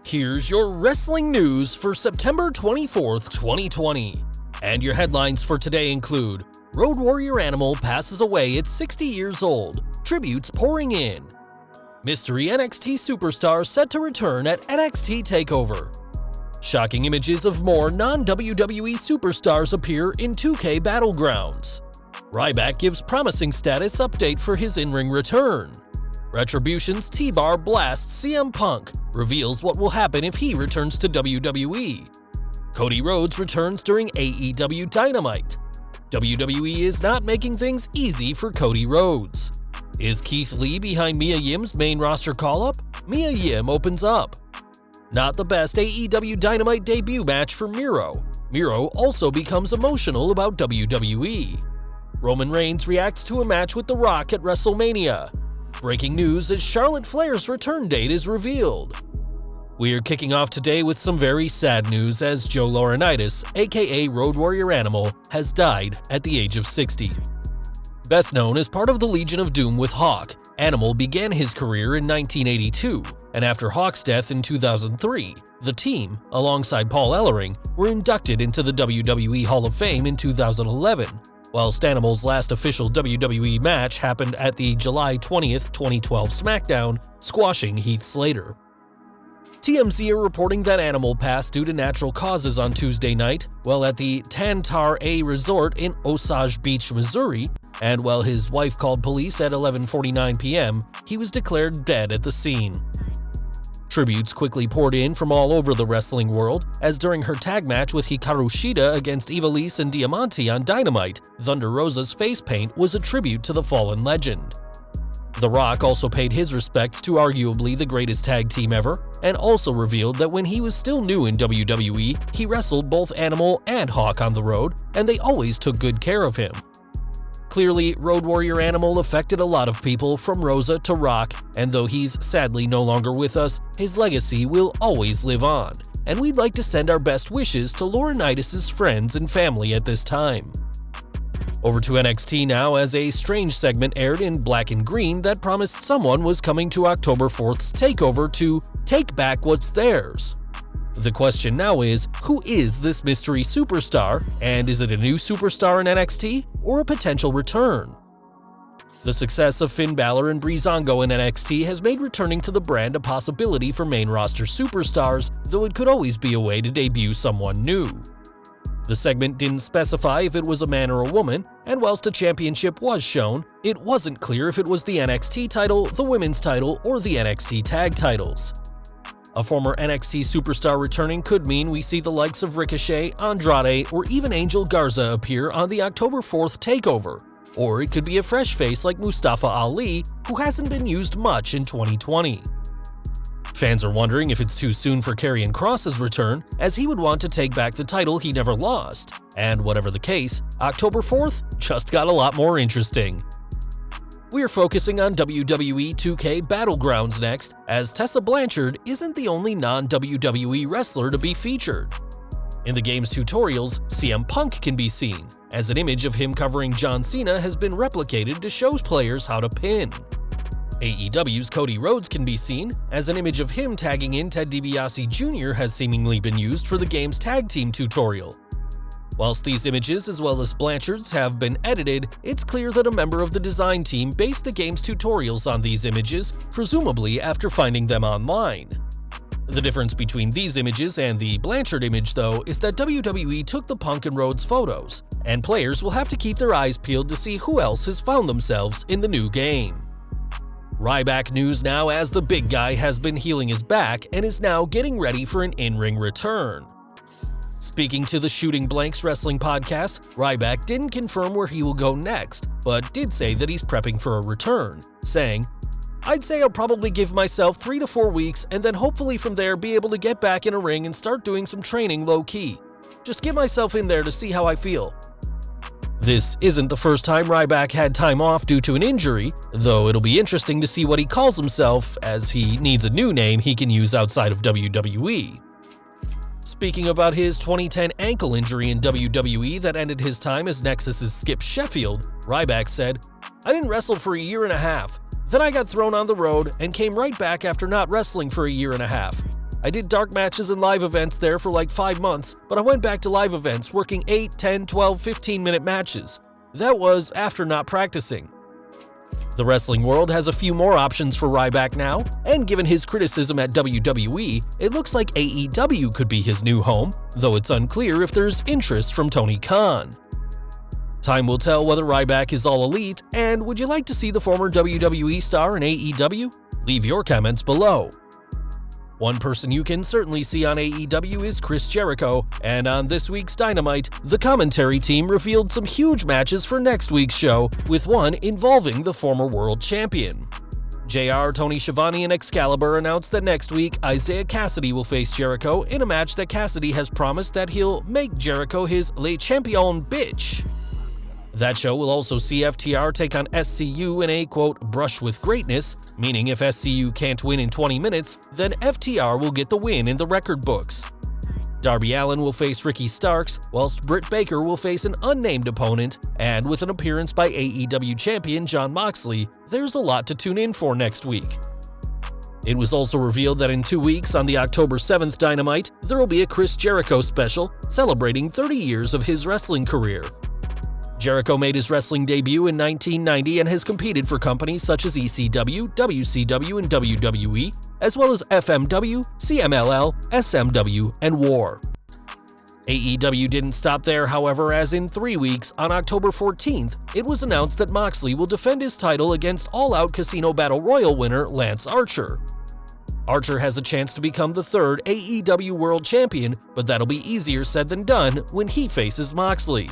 Here's your wrestling news for September 24th, 2020. And your headlines for today include: Road Warrior Animal passes away at 60 years old, tributes pouring in. Mystery NXT superstar set to return at NXT TakeOver. Shocking images of more non-WWE superstars appear in 2K Battlegrounds. Ryback gives promising status update for his in-ring return. Retribution's T-Bar blasts CM Punk, reveals what will happen if he returns to WWE. Cody Rhodes returns during AEW Dynamite. WWE is not making things easy for Cody Rhodes. Is Keith Lee behind Mia Yim's main roster call-up? Mia Yim opens up. Not the best AEW Dynamite debut match for Miro. Miro also becomes emotional about WWE. Roman Reigns reacts to a match with The Rock at WrestleMania. Breaking news as Charlotte Flair's return date is revealed. We're kicking off today with some very sad news as Joe Laurinaitis, aka Road Warrior Animal, has died at the age of 60. Best known as part of the Legion of Doom with Hawk, Animal began his career in 1982, and after Hawk's death in 2003, the team, alongside Paul Ellering, were inducted into the WWE Hall of Fame in 2011, whilst Animal's last official WWE match happened at the July 20th, 2012 SmackDown, squashing Heath Slater. TMZ are reporting that Animal passed due to natural causes on Tuesday night while at the Tantar A Resort in Osage Beach, Missouri, and while his wife called police at 11:49 p.m., he was declared dead at the scene. Tributes quickly poured in from all over the wrestling world, as during her tag match with Hikaru Shida against Ivelisse and Diamante on Dynamite, Thunder Rosa's face paint was a tribute to the fallen legend. The Rock also paid his respects to arguably the greatest tag team ever, and also revealed that when he was still new in WWE, he wrestled both Animal and Hawk on the road, and they always took good care of him. Clearly, Road Warrior Animal affected a lot of people from Rosa to Rock, and though he's sadly no longer with us, his legacy will always live on, and we'd like to send our best wishes to Laurinaitis' friends and family at this time. Over to NXT now, as a strange segment aired in Black and Green that promised someone was coming to October 4th's TakeOver to take back what's theirs. The question now is, who is this mystery superstar, and is it a new superstar in NXT, or a potential return? The success of Finn Balor and Breezango in NXT has made returning to the brand a possibility for main roster superstars, though it could always be a way to debut someone new. The segment didn't specify if it was a man or a woman, and whilst a championship was shown, it wasn't clear if it was the NXT title, the women's title, or the NXT tag titles. A former NXT superstar returning could mean we see the likes of Ricochet, Andrade, or even Angel Garza appear on the October 4th TakeOver, or it could be a fresh face like Mustafa Ali, who hasn't been used much in 2020. Fans are wondering if it's too soon for Karrion Kross's return, as he would want to take back the title he never lost. And whatever the case, October 4th just got a lot more interesting. We're focusing on WWE 2K Battlegrounds next, as Tessa Blanchard isn't the only non-WWE wrestler to be featured. In the game's tutorials, CM Punk can be seen, as an image of him covering John Cena has been replicated to show players how to pin. AEW's Cody Rhodes can be seen, as an image of him tagging in Ted DiBiase Jr. has seemingly been used for the game's tag team tutorial. Whilst these images, as well as Blanchard's, have been edited, it's clear that a member of the design team based the game's tutorials on these images, presumably after finding them online. The difference between these images and the Blanchard image, though, is that WWE took the Punk and Rhodes photos, and players will have to keep their eyes peeled to see who else has found themselves in the new game. Ryback news now, as the big guy has been healing his back and is now getting ready for an in-ring return. Speaking to the Shooting Blanks Wrestling podcast, Ryback didn't confirm where he will go next, but did say that he's prepping for a return, saying, "I'd say I'll probably give myself 3 to 4 weeks and then hopefully from there be able to get back in a ring and start doing some training low-key. Just get myself in there to see how I feel." This isn't the first time Ryback had time off due to an injury, though it'll be interesting to see what he calls himself, as he needs a new name he can use outside of WWE. Speaking about his 2010 ankle injury in WWE that ended his time as Nexus's Skip Sheffield, Ryback said, "I didn't wrestle for a year and a half. Then I got thrown on the road and came right back after not wrestling for a year and a half. I did dark matches and live events there for like 5 months, but I went back to live events working 8, 10, 12, 15-minute matches. That was after not practicing. The wrestling world has a few more options for Ryback now, and given his criticism at WWE, it looks like AEW could be his new home, though it's unclear if there's interest from Tony Khan. Time will tell whether Ryback is all elite, and would you like to see the former WWE star in AEW? Leave your comments below. One person you can certainly see on AEW is Chris Jericho, and on this week's Dynamite, the commentary team revealed some huge matches for next week's show, with one involving the former world champion. JR, Tony Schiavone, and Excalibur announced that next week, Isaiah Cassidy will face Jericho in a match that Cassidy has promised that he'll make Jericho his Le Champion bitch. That show will also see FTR take on SCU in a, quote, brush with greatness, meaning if SCU can't win in 20 minutes, then FTR will get the win in the record books. Darby Allin will face Ricky Starks, whilst Britt Baker will face an unnamed opponent, and with an appearance by AEW champion Jon Moxley, there's a lot to tune in for next week. It was also revealed that in 2 weeks, on the October 7th Dynamite, there will be a Chris Jericho special celebrating 30 years of his wrestling career. Jericho made his wrestling debut in 1990 and has competed for companies such as ECW, WCW, and WWE, as well as FMW, CMLL, SMW, and WAR. AEW didn't stop there, however, as in 3 weeks, on October 14th, it was announced that Moxley will defend his title against All Out Casino Battle Royal winner Lance Archer. Archer has a chance to become the third AEW World Champion, but that'll be easier said than done when he faces Moxley.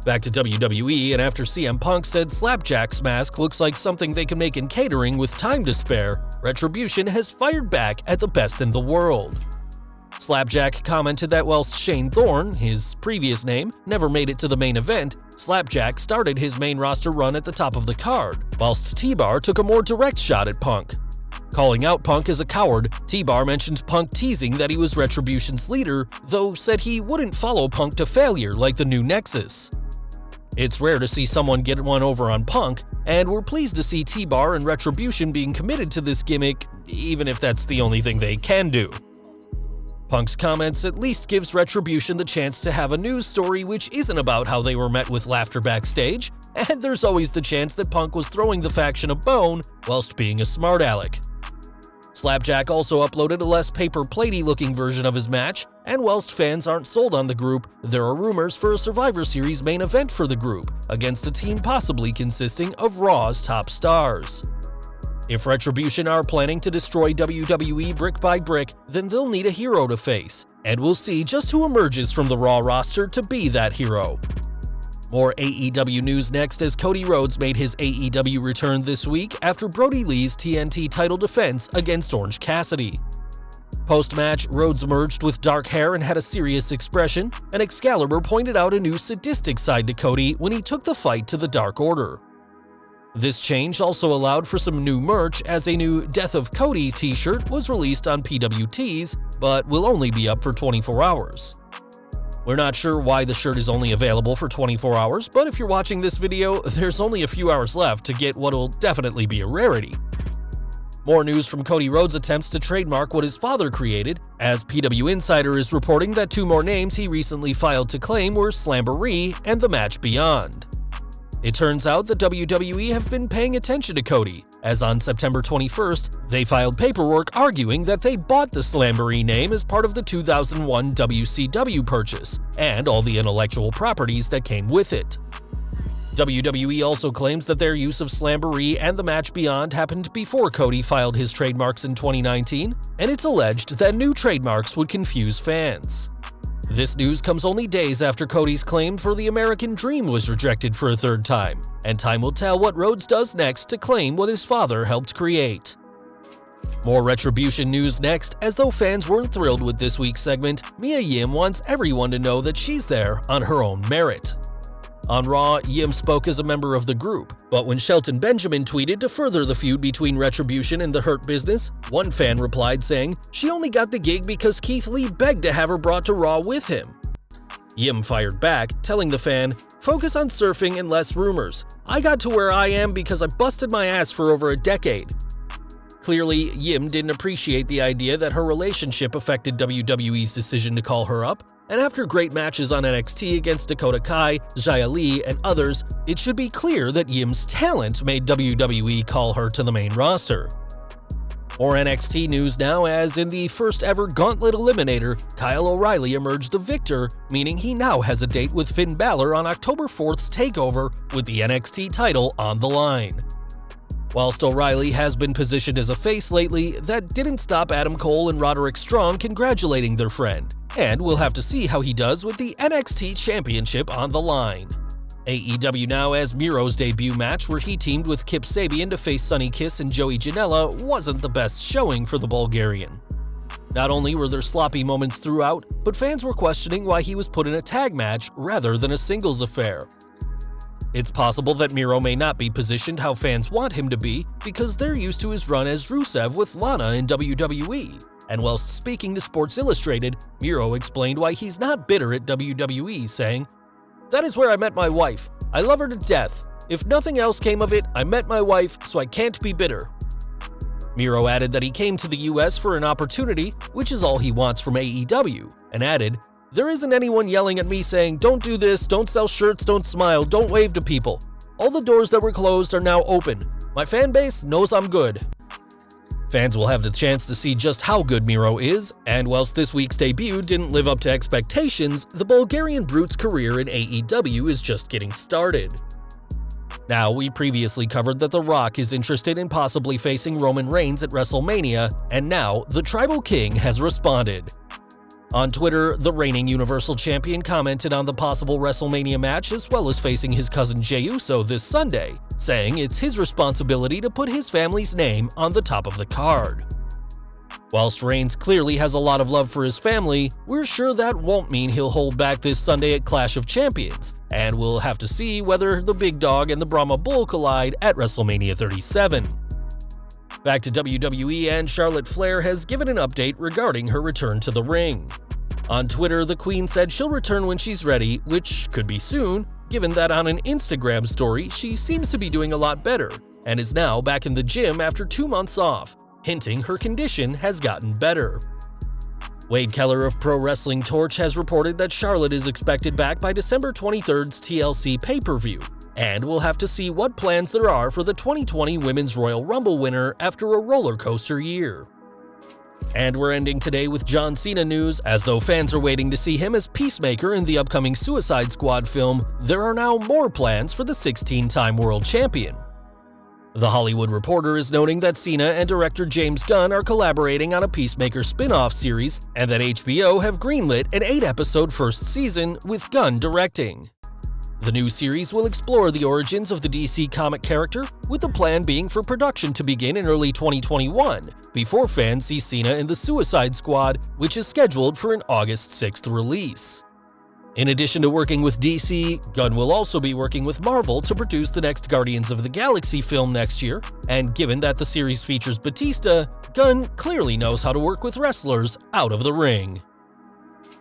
Back to WWE, and after CM Punk said Slapjack's mask looks like something they can make in catering with time to spare, Retribution has fired back at the best in the world. Slapjack commented that whilst Shane Thorne, his previous name, never made it to the main event, Slapjack started his main roster run at the top of the card, whilst T-Bar took a more direct shot at Punk. Calling out Punk as a coward, T-Bar mentioned Punk teasing that he was Retribution's leader, though said he wouldn't follow Punk to failure like the new Nexus. It's rare to see someone get one over on Punk, and we're pleased to see T-Bar and Retribution being committed to this gimmick, even if that's the only thing they can do. Punk's comments at least gives Retribution the chance to have a news story which isn't about how they were met with laughter backstage, and there's always the chance that Punk was throwing the faction a bone whilst being a smart aleck. Slapjack also uploaded a less paper-platey looking version of his match, and whilst fans aren't sold on the group, there are rumors for a Survivor Series main event for the group, against a team possibly consisting of Raw's top stars. If Retribution are planning to destroy WWE brick by brick, then they'll need a hero to face, and we'll see just who emerges from the Raw roster to be that hero. More AEW news next, as Cody Rhodes made his AEW return this week after Brody Lee's TNT title defense against Orange Cassidy. Post-match, Rhodes emerged with dark hair and had a serious expression, and Excalibur pointed out a new sadistic side to Cody when he took the fight to the Dark Order. This change also allowed for some new merch, as a new Death of Cody t-shirt was released on PWTs, but will only be up for 24 hours. We're not sure why the shirt is only available for 24 hours, but if you're watching this video, there's only a few hours left to get what'll definitely be a rarity. More news from Cody Rhodes' attempts to trademark what his father created, as PW Insider is reporting that 2 more names he recently filed to claim were Slamboree and The Match Beyond. It turns out that WWE have been paying attention to Cody, as on September 21st, they filed paperwork arguing that they bought the Slamboree name as part of the 2001 WCW purchase, and all the intellectual properties that came with it. WWE also claims that their use of Slamboree and The Match Beyond happened before Cody filed his trademarks in 2019, and it's alleged that new trademarks would confuse fans. This news comes only days after Cody's claim for the American Dream was rejected for a 3rd time, and time will tell what Rhodes does next to claim what his father helped create. More Retribution news next, as though fans weren't thrilled with this week's segment, Mia Yim wants everyone to know that she's there on her own merit. On Raw, Yim spoke as a member of the group, but when Shelton Benjamin tweeted to further the feud between Retribution and the Hurt Business, one fan replied saying she only got the gig because Keith Lee begged to have her brought to Raw with him. Yim fired back, telling the fan, "Focus on surfing and less rumors. I got to where I am because I busted my ass for over a decade." Clearly, Yim didn't appreciate the idea that her relationship affected WWE's decision to call her up, and after great matches on NXT against Dakota Kai, Xia Li, and others, it should be clear that Yim's talent made WWE call her to the main roster. More NXT news now, as in the first ever Gauntlet Eliminator, Kyle O'Reilly emerged the victor, meaning he now has a date with Finn Balor on October 4th's TakeOver with the NXT title on the line. Whilst O'Reilly has been positioned as a face lately, that didn't stop Adam Cole and Roderick Strong congratulating their friend, and we'll have to see how he does with the NXT Championship on the line. AEW now, as Miro's debut match where he teamed with Kip Sabian to face Sonny Kiss and Joey Janela wasn't the best showing for the Bulgarian. Not only were there sloppy moments throughout, but fans were questioning why he was put in a tag match rather than a singles affair. It's possible that Miro may not be positioned how fans want him to be because they're used to his run as Rusev with Lana in WWE. And whilst speaking to Sports Illustrated, Miro explained why he's not bitter at WWE, saying, "That is where I met my wife. I love her to death. If nothing else came of it, I met my wife, so I can't be bitter." Miro added that he came to the US for an opportunity, which is all he wants from AEW, and added, "There isn't anyone yelling at me saying, 'Don't do this, don't sell shirts, don't smile, don't wave to people.' All the doors that were closed are now open. My fan base knows I'm good." Fans will have the chance to see just how good Miro is, and whilst this week's debut didn't live up to expectations, the Bulgarian Brute's career in AEW is just getting started. Now, we previously covered that The Rock is interested in possibly facing Roman Reigns at WrestleMania, and now the Tribal King has responded. On Twitter, the reigning Universal Champion commented on the possible WrestleMania match as well as facing his cousin Jey Uso this Sunday, saying it's his responsibility to put his family's name on the top of the card. Whilst Reigns clearly has a lot of love for his family, we're sure that won't mean he'll hold back this Sunday at Clash of Champions, and we'll have to see whether the Big Dog and the Brahma Bull collide at WrestleMania 37. Back to WWE, and Charlotte Flair has given an update regarding her return to the ring. On Twitter, the Queen said she'll return when she's ready, which could be soon, given that on an Instagram story she seems to be doing a lot better, and is now back in the gym after 2 months off, hinting her condition has gotten better. Wade Keller of Pro Wrestling Torch has reported that Charlotte is expected back by December 23rd's TLC pay-per-view, and we'll have to see what plans there are for the 2020 Women's Royal Rumble winner after a roller coaster year. And we're ending today with John Cena news. As though fans are waiting to see him as Peacemaker in the upcoming Suicide Squad film, there are now more plans for the 16-time world champion. The Hollywood Reporter is noting that Cena and director James Gunn are collaborating on a Peacemaker spin-off series, and that HBO have greenlit an 8-episode first season with Gunn directing. The new series will explore the origins of the DC comic character, with the plan being for production to begin in early 2021, before fans see Cena in the Suicide Squad, which is scheduled for an August 6th release. In addition to working with DC, Gunn will also be working with Marvel to produce the next Guardians of the Galaxy film next year, and given that the series features Batista, Gunn clearly knows how to work with wrestlers out of the ring.